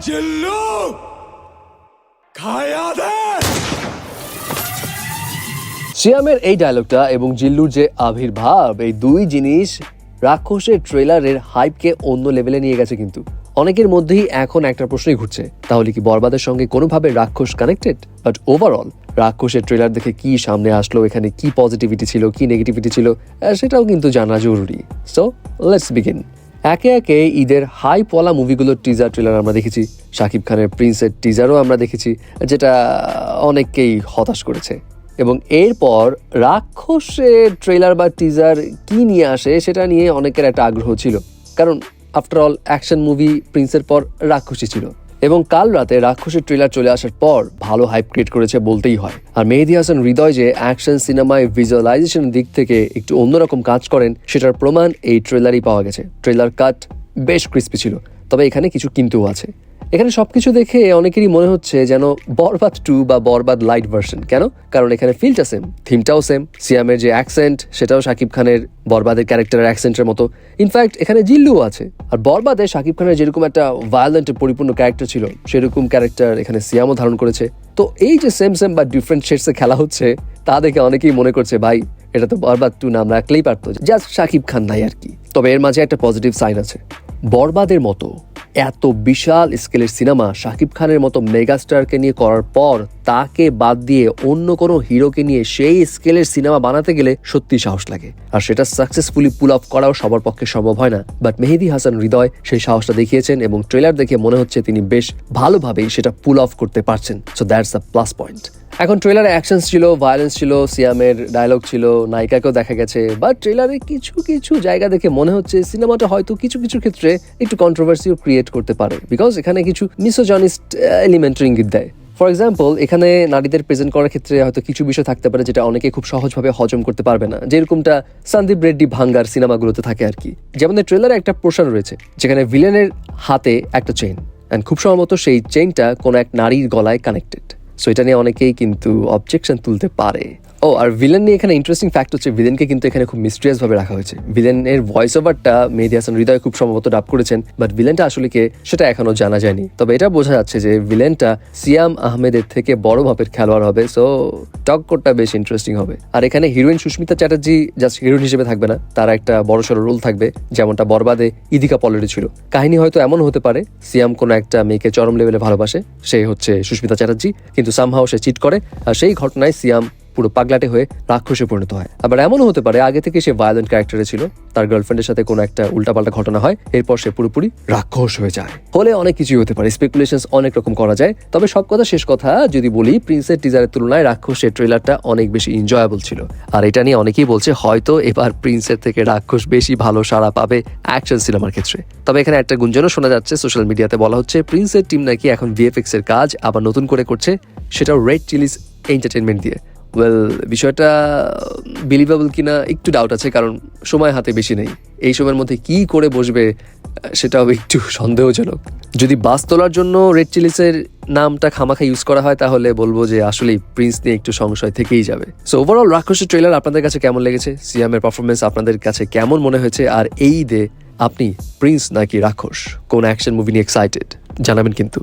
জিল্লু খায়া দে। সিয়ামের এই ডায়লগটা এবং জিল্লুর যে আবির্ভাব, এই দুই জিনিস রাক্ষসের ট্রেলারের হাইপকে অন্য লেভেলে নিয়ে গেছে। কিন্তু অনেকের মধ্যেই এখন একটা প্রশ্নই ঘুরছে, তাহলে কি বরবাদের সঙ্গে কোনোভাবে রাক্ষস কানেক্টেড? বাট ওভারঅল রাক্ষসের ট্রেলার দেখে কি সামনে আসলো, এখানে কি পজিটিভিটি ছিল, কি নেগেটিভিটি ছিল, সেটাও কিন্তু জানা জরুরি। So let's begin. একে একে ঈদের হাইপওয়ালা মুভিগুলোর টিজার ট্রেলার আমরা দেখেছি, শাকিব খানের প্রিন্সের টিজারও আমরা দেখেছি, যেটা অনেককেই হতাশ করেছে। এবং এরপর রাক্ষসের ট্রেলার বা টিজার কি নিয়ে আসে সেটা নিয়ে অনেকের একটা আগ্রহ ছিল, কারণ আফটার অল অ্যাকশন মুভি প্রিন্সের পর রাক্ষসী ছিল। এবং কাল রাতে রাক্ষসের ট্রেলার চলে আসার পর ভালো হাইপ ক্রিয়েট করেছে বলতেই হয়। আর মেহেদী হাসান হৃদয় যে অ্যাকশন সিনেমায় ভিজুয়ালাইজেশনের দিক থেকে একটু অন্যরকম কাজ করেন, সেটার প্রমাণ এই ট্রেলারই পাওয়া গেছে। ট্রেলার কাট বেশ ক্রিস্পি ছিল, তবে এখানে কিছু কিন্তু আছে। এখানে সবকিছু দেখে অনেকেরই মনে হচ্ছে যেন বরবাদ 2 বা বরবাদ লাইট ভার্সন। কেন? কারণ এখানে ফিলটা সেম, থিমটাও সেম, সিয়ামের যে অ্যাকসেন্ট সেটাও শাকিব খানের বরবাদের ক্যারেক্টারের অ্যাকসেন্টের মতো। ইনফ্যাক্ট এখানে জিল্লুও আছে। আর বরবাদে শাকিব খানের যেরকম একটা ভায়োলেন্ট পরিপূর্ণ ক্যারেক্টার ছিল, সেরকম ক্যারেক্টার এখানে সিয়ামও ধারণ করেছে। তো এই যে সেম সেম বা ডিফারেন্ট শেডসে খেলা হচ্ছে, তা দেখে অনেকেই মনে করছে ভাই এটা তো বরবাদ 2 নাম রাখলেই পারতো, জাস্ট শাকিব খান নাই আর কি। তবে এর মাঝে একটা পজিটিভ সাইন আছে। বরবাদের মতো এত বিশাল স্কেলের সিনেমা শাকিব খানের মতো মেগাস্টারকে নিয়ে করার পর তাকে বাদ দিয়ে অন্য কোনো হিরোকে নিয়ে সেই স্কেলের সিনেমা বানাতে গেলে সত্যি সাহস লাগে। আর সেটা সাকসেসফুলি পুল অফ করাও সবার পক্ষে সম্ভব হয় না। বাট মেহেদী হাসান হৃদয় সেই সাহসটা দেখিয়েছেন এবং ট্রেলার দেখে মনে হচ্ছে তিনি বেশ ভালোভাবেই সেটা পুল অফ করতে পারছেন। So that's a plus point. এখন ট্রেলারে অ্যাকশন ছিল, ভায়োলেন্স ছিল, সিয়ামের ডায়লগ ছিল, নায়িকাকেও দেখা গেছে। বাট ট্রেলারে কিছু কিছু জায়গা দেখে মনে হচ্ছে সিনেমাটা হয়তো কিছু কিছু ক্ষেত্রে একটু কন্ট্রোভার্সিও ক্রিয়েট করতে পারে, বিকজ এখানে কিছু মিসোজনিস্ট এলিমেন্টের ইঙ্গিত দেয়। ফর এক্সাম্পল, এখানে নারীদের প্রেজেন্ট করার ক্ষেত্রে হয়তো কিছু বিষয় থাকতে পারে যেটা অনেকে খুব সহজভাবে হজম করতে পারবে না, যেরকমটা সন্দীপ রেড্ডি ভাঙ্গার সিনেমাগুলোতে থাকে আর কি। যেমন ট্রেলারে একটা পোর্শন রয়েছে যেখানে ভিলেনের হাতে একটা চেইন, অ্যান্ড খুব সম্ভবত সেই চেইনটা কোনো এক নারীর গলায় কানেক্টেড। সো এটা নিয়ে অনেকেই কিন্তু অবজেকশন তুলতে পারে। ও আর ভিলেন নিয়ে এখানে ইন্টারেস্টিং ফ্যাক্ট হচ্ছে ভিলেনকে কিন্তু এখানে খুব মিস্ট্রিয়াস ভাবে রাখা হয়েছে। ভিলেনের ভয়েস ওভারটা মেহেদী হাসান হৃদয় খুব সম্ভবত ডাব করেছেন, বাট ভিলেনটা আসলে কে সেটা এখনো জানা যায়নি। তবে এটা বোঝা যাচ্ছে যে ভিলেনটা সিয়াম আহমেদের থেকে বড় মাপের খেলোয়াড় হবে। সো টক্করটা বেশ ইন্টারেস্টিং হবে। আর এখানে heroine Susmita Chatterjee just heroine হিসেবে থাকবে না, তার একটা বড়সড় রোল থাকবে, যেমনটা বরবাদে ইদিকা পলেরি ছিল। কাহিনী হয়তো এমন হতে পারে, সিয়াম কোনো একটা মেয়েকে চরম লেভেলে ভালোবাসে, সে হচ্ছে সুস্মিতা চ্যাটার্জি, কিন্তু সামহাও সে চিট করে, আর সেই ঘটনায় সিয়াম পুরো পাগলাটে হয়ে রাক্ষসে পরিণত হয়। আবার এমনও হতে পারে আগে থেকে সে ভায়োলেন্ট ক্যারেক্টারে ছিল, তার গার্লফ্রেন্ডের সাথে কোনো একটা উল্টাপাল্টা ঘটনা হয়, এরপর সে পুরোপুরি রাক্ষস হয়ে যায়। হলে অনেক কিছুই হতে পারে, স্পেকুলেশনস অনেক রকম করা যায়। তবে সব কথা শেষ কথা যদি বলি, প্রিন্সের টিজারের তুলনায় রাক্ষসের ট্রেলারটা অনেক বেশি এনজয়েবল ছিল। আর এটা নিয়ে অনেকেই বলছে হয়তো এবার প্রিন্সের থেকে রাক্ষস বেশি ভালো সাড়া পাবে অ্যাকশন সিনেমার ক্ষেত্রে। তবে এখানে একটা গুঞ্জনও শোনা যাচ্ছে, সোশ্যাল মিডিয়াতে বলা হচ্ছে প্রিন্সের টিম নাকি এখন ভিএফএক্স এর কাজ আবার নতুন করে করছে, সেটাও রেড চিলিজ এন্টারটেনমেন্ট দিয়ে। ওয়েল, বিষয়টা বিলিভেবল কিনা একটু ডাউট আছে, কারণ সময় হাতে বেশি নেই। এই সময়ের মধ্যে কি করে বসবে সেটাও একটু সন্দেহজনক। যদি বাস তোলার জন্য রেড চিলিসের নামটা খামাখা ইউজ করা হয়, তাহলে বলবো যে আসলে প্রিন্স নিয়ে একটু সংশয় থেকেই যাবে। সো ওভারঅল রাক্ষসের ট্রেলার আপনাদের কাছে কেমন লেগেছে? সিয়ামের পারফরমেন্স আপনাদের কাছে কেমন মনে হয়েছে? আর এই ঈদে আপনি প্রিন্স নাকি রাক্ষস, কোন অ্যাকশন মুভি নিয়ে এক্সাইটেড জানাবেন কিন্তু।